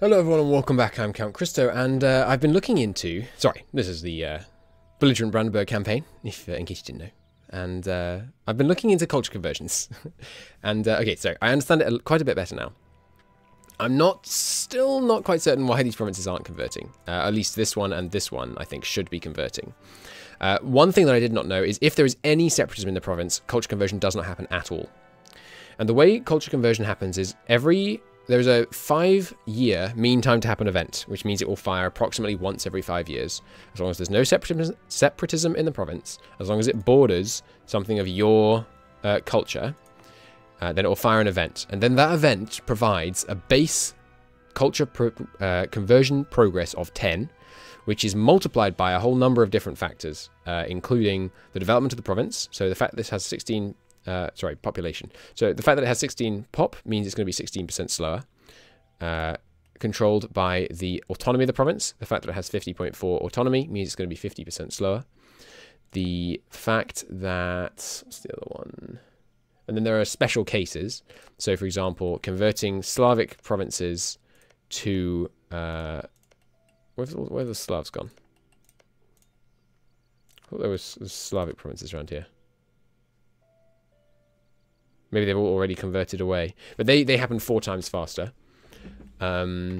Hello everyone and welcome back, I'm Count Christo, and I've been looking into... Sorry, this is the Belligerent Brandenburg campaign, if in case you didn't know. And I've been looking into culture conversions. And, okay, so I understand it quite a bit better now. I'm still not quite certain why these provinces aren't converting. At least this one and this one, I think, should be converting. One thing that I did not know is if there is any separatism in the province, culture conversion does not happen at all. And the way culture conversion happens is there's a 5-year mean time to happen event, which means it will fire approximately once every 5 years. As long as there's no separatism in the province, as long as it borders something of your culture, then it will fire an event. And then that event provides a base culture conversion progress of 10, which is multiplied by a whole number of different factors, including the development of the province. So the fact that this has 16... population. So the fact that it has 16 pop means it's going to be 16% slower. Controlled by the autonomy of the province. The fact that it has 50.4 autonomy means it's going to be 50% slower. The fact that... what's the other one? And then there are special cases. So, for example, converting Slavic provinces to... where have the Slavs gone? I thought there was Slavic provinces around here. Maybe they've all already converted away. But they happen 4 times faster. Yeah,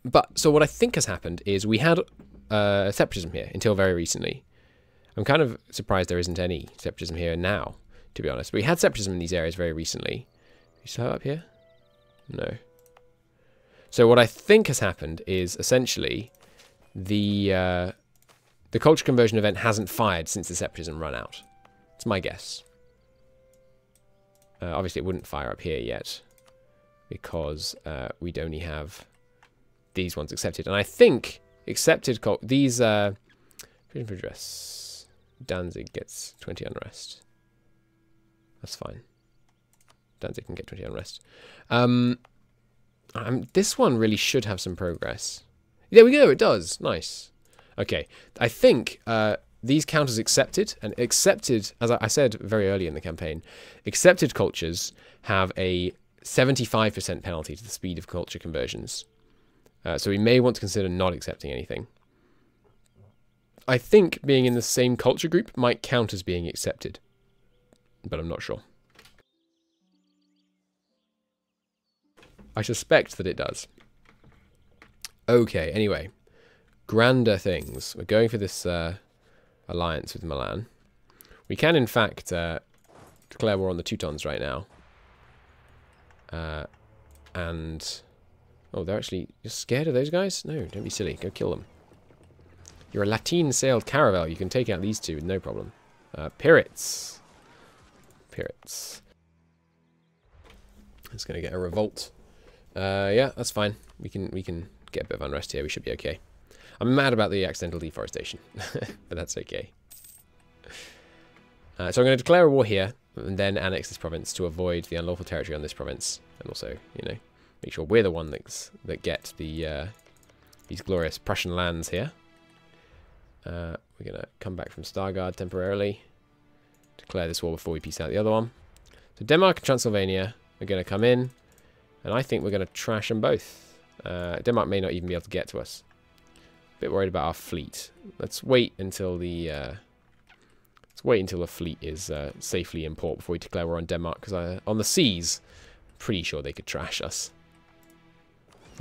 but so what I think has happened is we had separatism here until very recently. I'm kind of surprised there isn't any separatism here now, to be honest. But we had separatism in these areas very recently. You still up here? No. So what I think has happened is essentially the culture conversion event hasn't fired since the separatism run out. It's my guess. Obviously, it wouldn't fire up here yet because we'd only have these ones accepted. And I think accepted these freedom for address. Danzig gets 20 unrest. That's fine. Danzig can get 20 unrest. This one really should have some progress. There we go. It does. Nice. Okay. I think... these count as accepted, and accepted, as I said very early in the campaign, accepted cultures have a 75% penalty to the speed of culture conversions. So we may want to consider not accepting anything. I think being in the same culture group might count as being accepted, but I'm not sure. I suspect that it does. Okay, anyway. Grander things. We're going for this... alliance with Milan. We can, in fact, declare war on the Teutons right now. And... oh, they're actually... you're scared of those guys? No, don't be silly. Go kill them. You're a Latin-sailed caravel. You can take out these two with no problem. Pirates. Pirates. It's going to get a revolt. Yeah, that's fine. We can get a bit of unrest here. We should be okay. I'm mad about the accidental deforestation, but that's okay. So I'm going to declare a war here, and then annex this province to avoid the unlawful territory on this province, and also, you know, make sure we're the one that get the these glorious Prussian lands here. We're going to come back from Stargard temporarily, declare this war before we peace out the other one. So Denmark and Transylvania are going to come in, and I think we're going to trash them both. Denmark may not even be able to get to us. Bit worried about our fleet. Let's wait until the fleet is safely in port before we declare war on Denmark, because on the seas, I'm pretty sure they could trash us.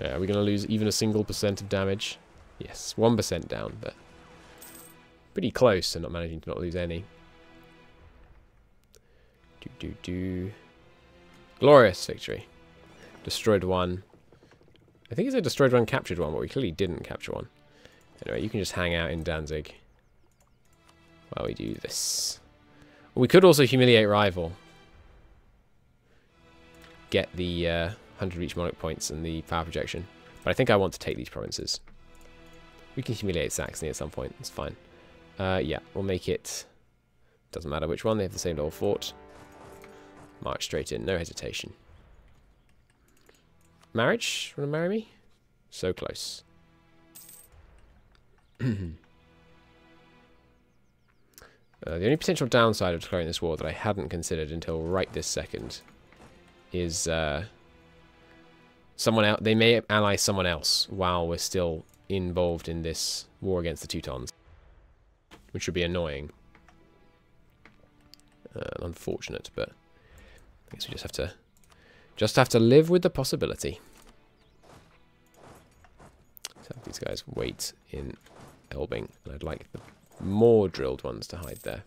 Yeah, are we going to lose even a single % of damage? Yes, 1% down, but pretty close to not managing to not lose any. Glorious victory. Destroyed one. I think it's a destroyed one, captured one, but we clearly didn't capture one. Anyway, you can just hang out in Danzig while we do this. We could also humiliate rival. Get the 100 each monarch points and the power projection. But I think I want to take these provinces. We can humiliate Saxony at some point. It's fine. Yeah, we'll make it... doesn't matter which one. They have the same little fort. March straight in. No hesitation. Marriage? Want to marry me? So close. The only potential downside of declaring this war that I hadn't considered until right this second is someone else. They may ally someone else while we're still involved in this war against the Teutons, which would be annoying. Unfortunate, but I guess we just have to live with the possibility. Let's have these guys wait in Elbing, and I'd like the more drilled ones to hide there.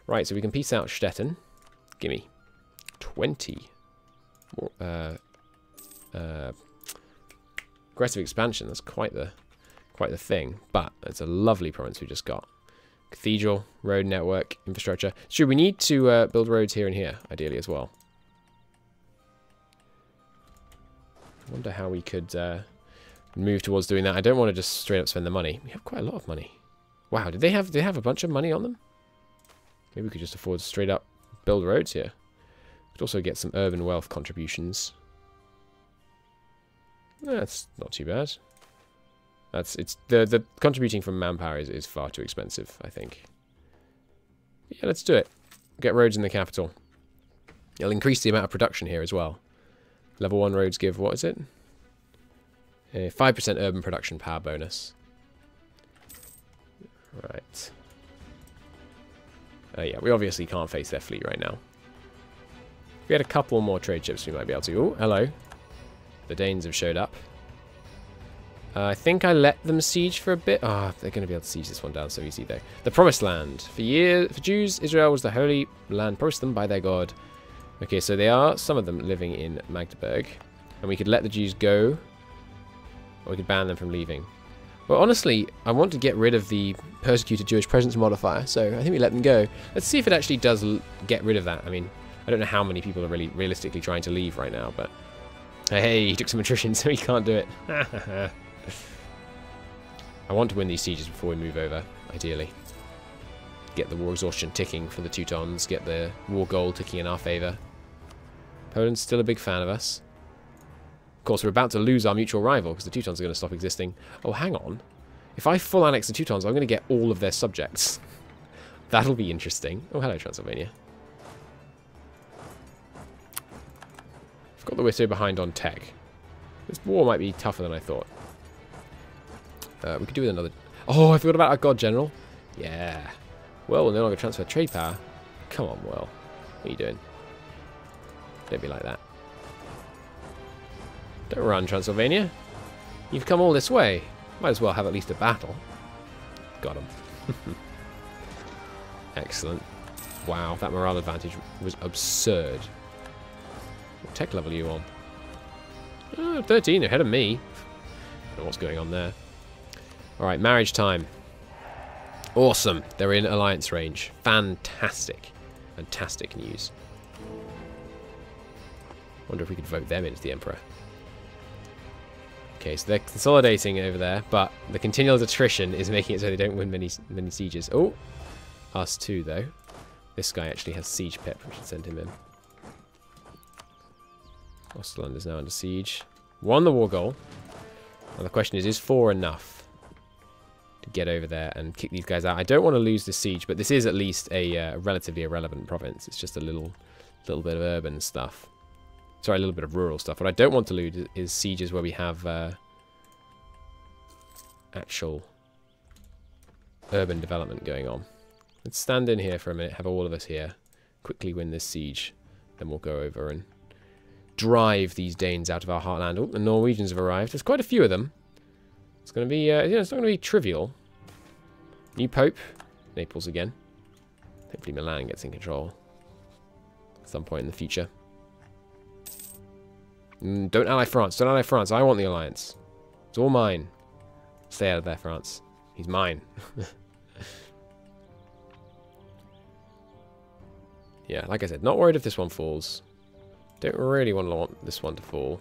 Right, so we can piece out Stettin. Gimme 20. Aggressive expansion. That's quite the thing, but it's a lovely province we just got. Cathedral, road network, infrastructure. Sure, we need to build roads here and here, ideally as well. I wonder how we could move towards doing that. I don't want to just straight up spend the money. We have quite a lot of money. Wow, did they have a bunch of money on them? Maybe we could just afford to straight up build roads here. Could also get some urban wealth contributions. That's not too bad. It's the contributing from manpower is far too expensive, I think. Yeah, let's do it. Get roads in the capital. It'll increase the amount of production here as well. Level 1 roads give, what is it? A 5% urban production power bonus. Right. Yeah, we obviously can't face their fleet right now. If we had a couple more trade ships, we might be able to. Oh, hello. The Danes have showed up. I think I let them siege for a bit. Ah, they're going to be able to siege this one down so easy, though. The Promised Land. For Jews, Israel was the holy land promised them by their God. Okay, so they are, some of them, living in Magdeburg. And we could let the Jews go. Or we could ban them from leaving. Well, honestly, I want to get rid of the persecuted Jewish presence modifier, so I think we let them go. Let's see if it actually does get rid of that. I mean, I don't know how many people are really realistically trying to leave right now, but... Hey, he took some attrition, so he can't do it. I want to win these sieges before we move over, ideally. Get the war exhaustion ticking for the Teutons, get the war goal ticking in our favour. Poland's still a big fan of us. Of course, we're about to lose our mutual rival because the Teutons are going to stop existing. Oh, hang on. If I full annex the Teutons, I'm going to get all of their subjects. That'll be interesting. Oh, hello, Transylvania. I've got the we're so behind on tech. This war might be tougher than I thought. We could do with another... Oh, I forgot about our God General. Yeah. Well, we'll no longer transfer trade power. Come on, Well. What are you doing? Don't be like that. Don't run, Transylvania. You've come all this way. Might as well have at least a battle. Got him. Excellent. Wow, that morale advantage was absurd. What tech level are you on? 13, ahead of me. Don't know what's going on there. Alright, marriage time. Awesome. They're in alliance range. Fantastic. Fantastic news. Wonder if we could vote them in as the Emperor. Okay, so they're consolidating over there, but the continual attrition is making it so they don't win many sieges. Oh, us too, though. This guy actually has siege pip. We should send him in. Osterland is now under siege. Won the war goal. And the question is 4 enough to get over there and kick these guys out? I don't want to lose the siege, but this is at least a relatively irrelevant province. It's just a little bit of urban stuff. Sorry, a little bit of rural stuff. What I don't want to lose is sieges where we have actual urban development going on. Let's stand in here for a minute, have all of us here, quickly win this siege, then we'll go over and drive these Danes out of our heartland. Oh, the Norwegians have arrived. There's quite a few of them. It's going to be, it's not going to be trivial. New Pope, Naples again. Hopefully Milan gets in control at some point in the future. Don't ally France. Don't ally France. I want the alliance. It's all mine. Stay out of there, France. He's mine. Yeah, like I said, not worried if this one falls. Don't really want this one to fall.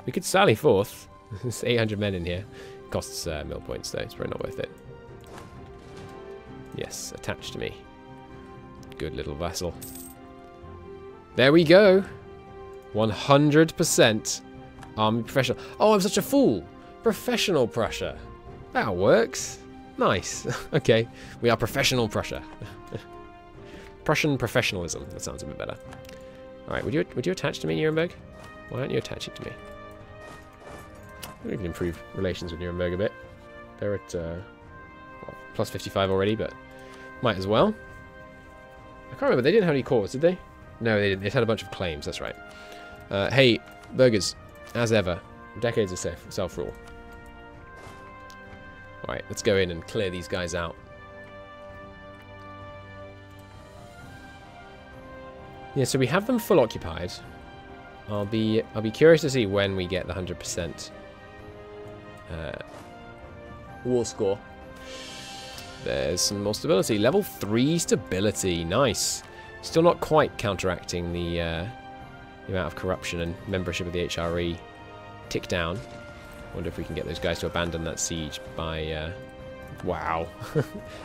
We could sally forth. There's 800 men in here. Costs mill points, though. It's probably not worth it. Yes, attached to me. Good little vassal. There we go. 100% army professional. Oh, I'm such a fool. Professional Prussia. That works. Nice. Okay, we are professional Prussia. Prussian professionalism. That sounds a bit better. Alright, would you attach to me, Nuremberg? Why aren't you attaching to me? We can improve relations with Nuremberg a bit. They're at well, plus 55 already, but might as well. I can't remember, they didn't have any cores, did they? No, they didn't. They had a bunch of claims, that's right. Hey, burgers, as ever, decades of self-rule. Alright, let's go in and clear these guys out. Yeah, so we have them full occupied. I'll be curious to see when we get the 100% war score. There's some more stability. Level 3 stability. Nice. Still not quite counteracting the amount of corruption and membership of the HRE tick down. Wonder if we can get those guys to abandon that siege by... wow.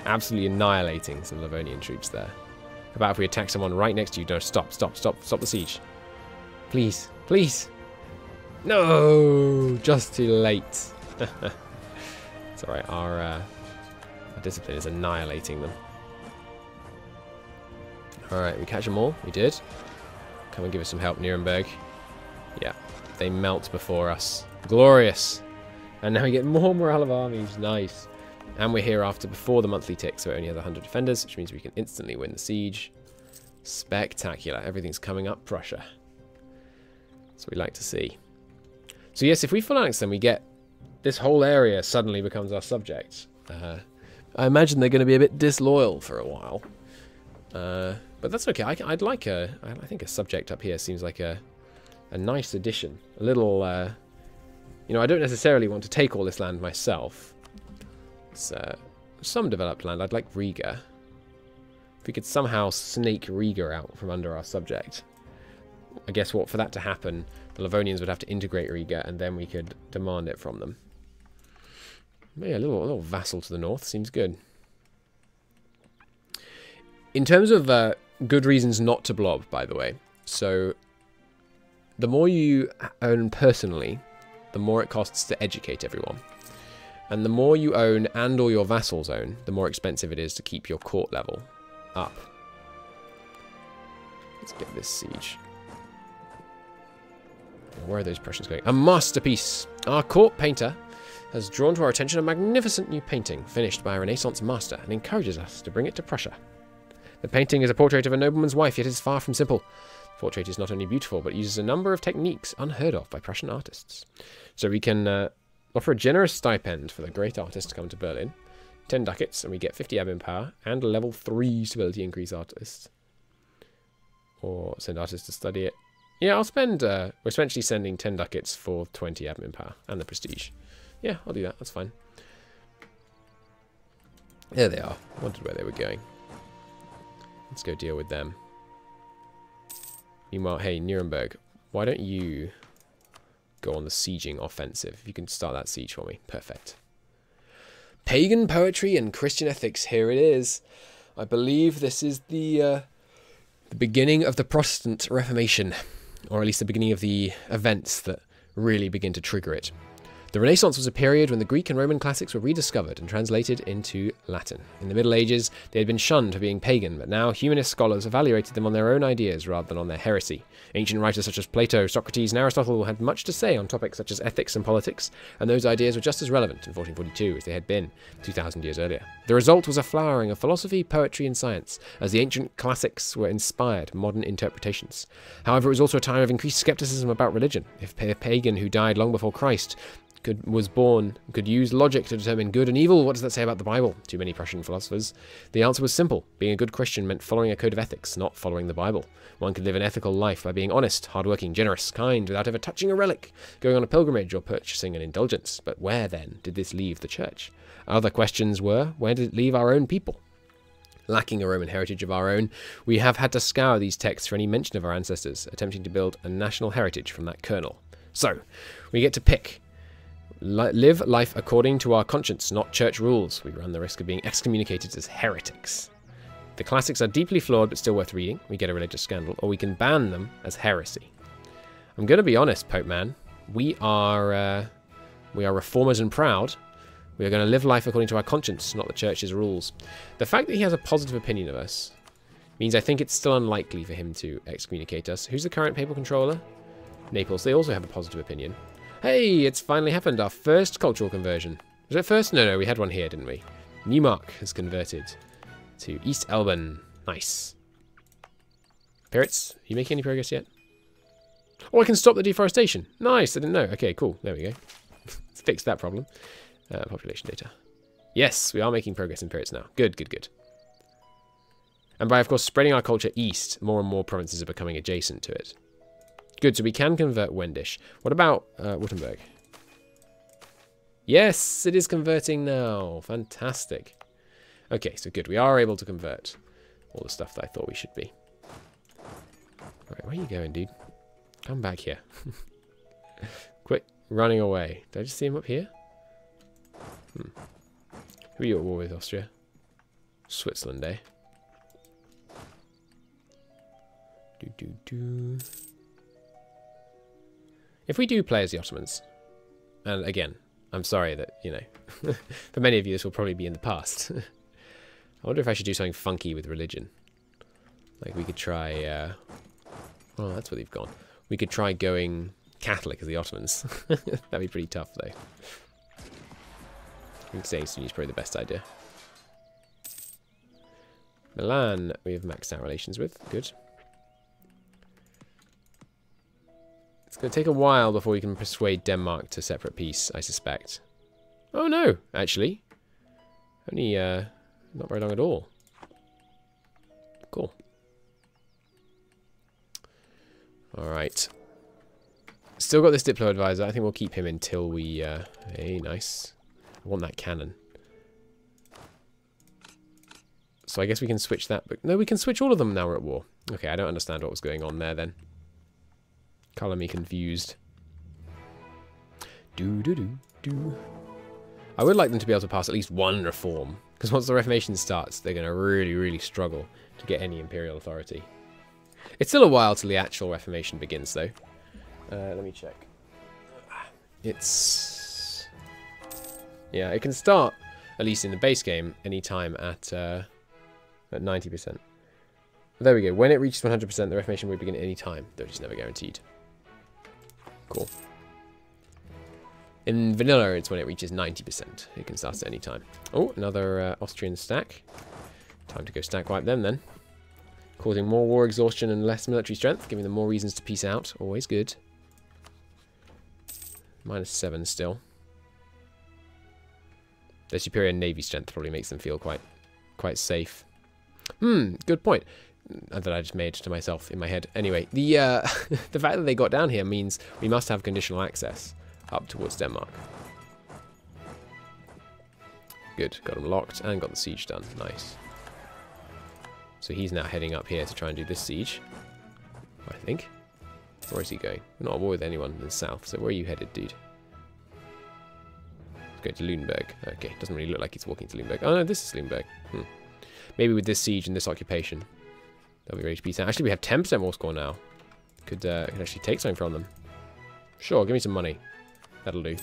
Absolutely annihilating some Livonian troops there. How about if we attack someone right next to you? No, stop the siege. Please, please. No, just too late. It's alright, our discipline is annihilating them. Alright, we catch them all. We did. Come and give us some help, Nuremberg. Yeah, they melt before us. Glorious. And now we get more morale of armies. Nice. And we're here before the monthly tick, so it only has 100 defenders, which means we can instantly win the siege. Spectacular. Everything's coming up Prussia. That's what we like to see. So yes, if we full annex them, we get this whole area suddenly becomes our subject. I imagine they're going to be a bit disloyal for a while. But that's okay. I'd like I think a subject up here seems like a nice addition. A little, you know, I don't necessarily want to take all this land myself. It's some developed land. I'd like Riga. If we could somehow snake Riga out from under our subject. I guess for that to happen, the Livonians would have to integrate Riga, and then we could demand it from them. Yeah, a little vassal to the north seems good. In terms of good reasons not to blob, by the way, so the more you own personally, the more it costs to educate everyone. And the more you own and or your vassals own, the more expensive it is to keep your court level up. Let's get this siege. Where are those Prussians going? A masterpiece! Our court painter has drawn to our attention a magnificent new painting, finished by a Renaissance master, and encourages us to bring it to Prussia. The painting is a portrait of a nobleman's wife, yet is far from simple. The portrait is not only beautiful, but uses a number of techniques unheard of by Prussian artists. So we can offer a generous stipend for the great artist to come to Berlin. 10 ducats, and we get 50 admin power, and a level 3 stability increase artist. Or send artists to study it. Yeah, I'll spend, we're essentially sending 10 ducats for 20 admin power and the prestige. Yeah, I'll do that, that's fine. There they are. I wondered where they were going. Let's go deal with them. Meanwhile, hey, Nuremberg, why don't you go on the sieging offensive? If you can start that siege for me. Perfect. Pagan poetry and Christian ethics, here it is. I believe this is the beginning of the Protestant Reformation. Or at least the beginning of the events that really begin to trigger it. The Renaissance was a period when the Greek and Roman classics were rediscovered and translated into Latin. In the Middle Ages, they had been shunned for being pagan, but now humanist scholars evaluated them on their own ideas rather than on their heresy. Ancient writers such as Plato, Socrates, and Aristotle had much to say on topics such as ethics and politics, and those ideas were just as relevant in 1442 as they had been 2,000 years earlier. The result was a flowering of philosophy, poetry, and science, as the ancient classics were inspired modern interpretations. However, it was also a time of increased skepticism about religion. If a pagan who died long before Christ was born, could use logic to determine good and evil, what does that say about the Bible? To many Prussian philosophers, the answer was simple. Being a good Christian meant following a code of ethics, not following the Bible. One could live an ethical life by being honest, hardworking, generous, kind, without ever touching a relic, going on a pilgrimage, or purchasing an indulgence. But where, then, did this leave the church? Other questions were, where did it leave our own people? Lacking a Roman heritage of our own, we have had to scour these texts for any mention of our ancestors, attempting to build a national heritage from that kernel. So, we get to pick. Live life according to our conscience, not church rules. We run the risk of being excommunicated as heretics. The classics are deeply flawed but still worth reading. We get a religious scandal, or we can ban them as heresy. I'm going to be honest, Pope Man. We are reformers and proud. We are going to live life according to our conscience, not the church's rules. The fact that he has a positive opinion of us Means I think it's still unlikely for him to excommunicate us. Who's the current papal controller? Naples. They also have a positive opinion. Hey, it's finally happened. Our first cultural conversion. Was it first? No, we had one here, didn't we? Neumark has converted to East Elben. Nice. Parrots, are you making any progress yet? Oh, I can stop the deforestation. Nice, I didn't know. Okay, cool. There we go. Let's fix that problem. Population data. Yes, we are making progress in Parrots now. Good, good, good. And by, of course, spreading our culture east, more and more provinces are becoming adjacent to it. Good, so we can convert Wendish. What about Württemberg? Yes, it is converting now. Fantastic. Okay, so good. We are able to convert all the stuff that I thought we should be. Alright, where are you going, dude? Come back here. Quit running away. Did I just see him up here? Who are you at war with, Austria? Switzerland, eh? If we do play as the Ottomans, and again, I'm sorry that, you know, for many of you this will probably be in the past. I wonder if I should do something funky with religion. Like we could try, oh, that's where they've gone. We could try going Catholic as the Ottomans. That'd be pretty tough, though. I think staying Sunni is probably the best idea. Milan, we have maxed out relations with. Good. It's going to take a while before we can persuade Denmark to separate peace, I suspect. Oh no, actually. Only, not very long at all. Cool. Alright. Still got this Diplo advisor. I think we'll keep him until we, hey, nice. I want that cannon. So I guess we can switch that, but no, we can switch all of them now we're at war. Okay, I don't understand what was going on there then. Colour me confused. I would like them to be able to pass at least one reform, because once the Reformation starts, they're going to really, really struggle to get any imperial authority. It's still a while till the actual Reformation begins, though. Let me check. It's... yeah, it can start, at least in the base game, any time at 90%. There we go. When it reaches 100%, the Reformation will begin at any time, though it's never guaranteed. Cool. In vanilla, it's when it reaches 90%. It can start at any time. Oh, another Austrian stack. Time to go stack wipe them then. Causing more war exhaustion and less military strength, giving them more reasons to peace out. Always good. -7 still. Their superior navy strength probably makes them feel quite safe. Good point. That I just made to myself in my head. Anyway, the the fact that they got down here means we must have conditional access up towards Denmark. Good, got them locked and got the siege done. Nice. So he's now heading up here to try and do this siege, I think. Where is he going? We're not at war with anyone in the south, so where are you headed, dude? Let's go to Lüneburg. Okay, doesn't really look like he's walking to Lüneburg. Oh no, this is Lüneburg. Maybe with this siege and this occupation, they'll be ready to peace out. Actually, we have 10% war score now. Could actually take something from them. Sure, give me some money. That'll do.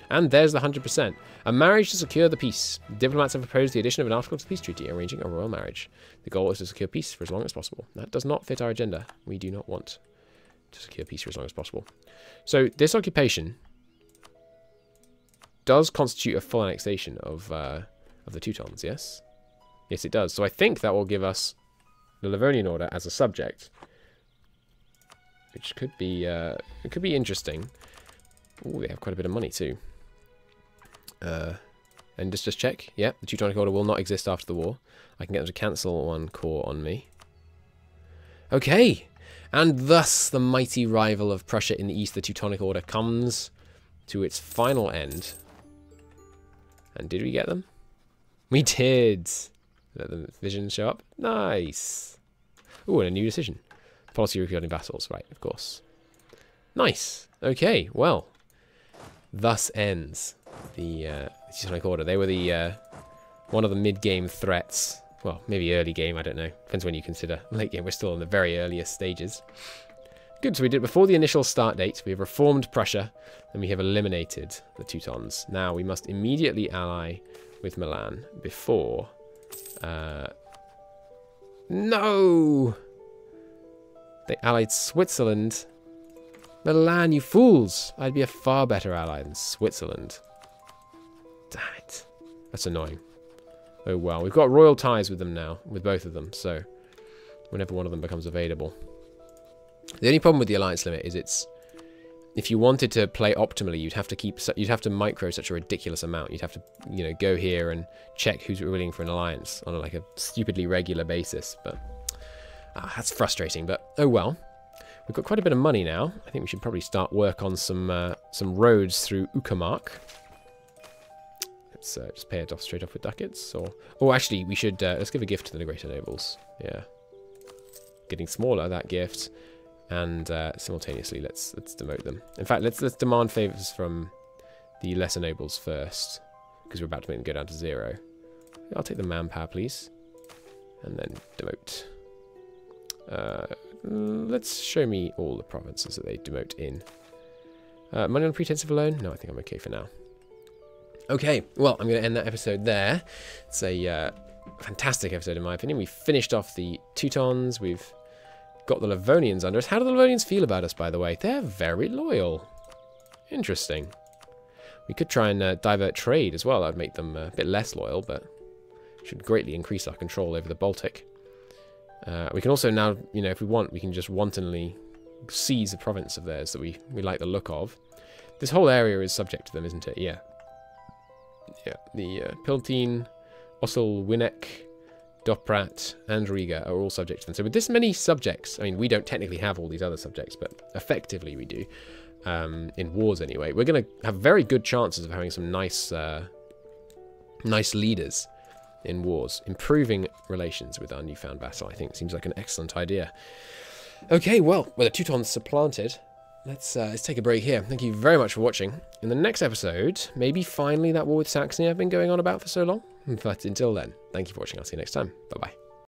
And there's the 100%. A marriage to secure the peace. Diplomats have proposed the addition of an article to the peace treaty, arranging a royal marriage. The goal is to secure peace for as long as possible. That does not fit our agenda. We do not want to secure peace for as long as possible. So this occupation does constitute a full annexation of the Teutons, yes? Yes, it does. So I think that will give us the Livonian Order as a subject, which could be it could be interesting. Oh, they have quite a bit of money too. And just check. Yeah, the Teutonic Order will not exist after the war. I can get them to cancel one core on me. Okay, and thus the mighty rival of Prussia in the east, the Teutonic Order, comes to its final end. And did we get them? We did. Let the vision show up. Nice. Ooh, and a new decision. Policy regarding vassals. Right, of course. Nice. Okay, well. Thus ends the Teutonic Order. They were the one of the mid-game threats. Well, maybe early game, I don't know. Depends when you consider late game. We're still in the very earliest stages. Good, so we did before the initial start date. We have reformed Prussia, and we have eliminated the Teutons. Now, we must immediately ally with Milan before No! They allied Switzerland. Milan, you fools! I'd be a far better ally than Switzerland. Damn it. That's annoying. Oh well. We've got royal ties with them now, with both of them, so whenever one of them becomes available. The only problem with the alliance limit is it's... If you wanted to play optimally, you'd have to micro such a ridiculous amount. You'd have to, you know, go here and check who's willing for an alliance on like a stupidly regular basis. But that's frustrating. But oh well. We've got quite a bit of money now. I think we should probably start work on some roads through Uckermark. Let's just pay it off straight off with ducats. Or actually, we should let's give a gift to the greater nobles. Yeah, getting smaller, that gift. And simultaneously, let's demote them. In fact, let's demand favors from the lesser nobles first, because we're about to make them go down to 0. I'll take the manpower, please, and then demote. Let's show me all the provinces that they demote in. Money on pretense of a loan? No, I think I'm okay for now. Okay, well, I'm going to end that episode there. It's a fantastic episode, in my opinion. We've finished off the Teutons. We've got the Livonians under us. How do the Livonians feel about us, by the way? They're very loyal. Interesting. We could try and divert trade as well. That would make them a bit less loyal, but should greatly increase our control over the Baltic. We can also now, you know, if we want, we can just wantonly seize a province of theirs that we like the look of. This whole area is subject to them, isn't it? Yeah. Yeah, the Piltine, Ossel, Winneck, Doprat, and Riga are all subject to them. So with this many subjects, I mean, we don't technically have all these other subjects, but effectively we do. In wars anyway. We're going to have very good chances of having some nice leaders in wars. Improving relations with our newfound vassal, I think, seems like an excellent idea. Okay, well, with the Teutons supplanted, let's take a break here. Thank you very much for watching. In the next episode, maybe finally that war with Saxony I've been going on about for so long. But until then, thank you for watching. I'll see you next time. Bye-bye.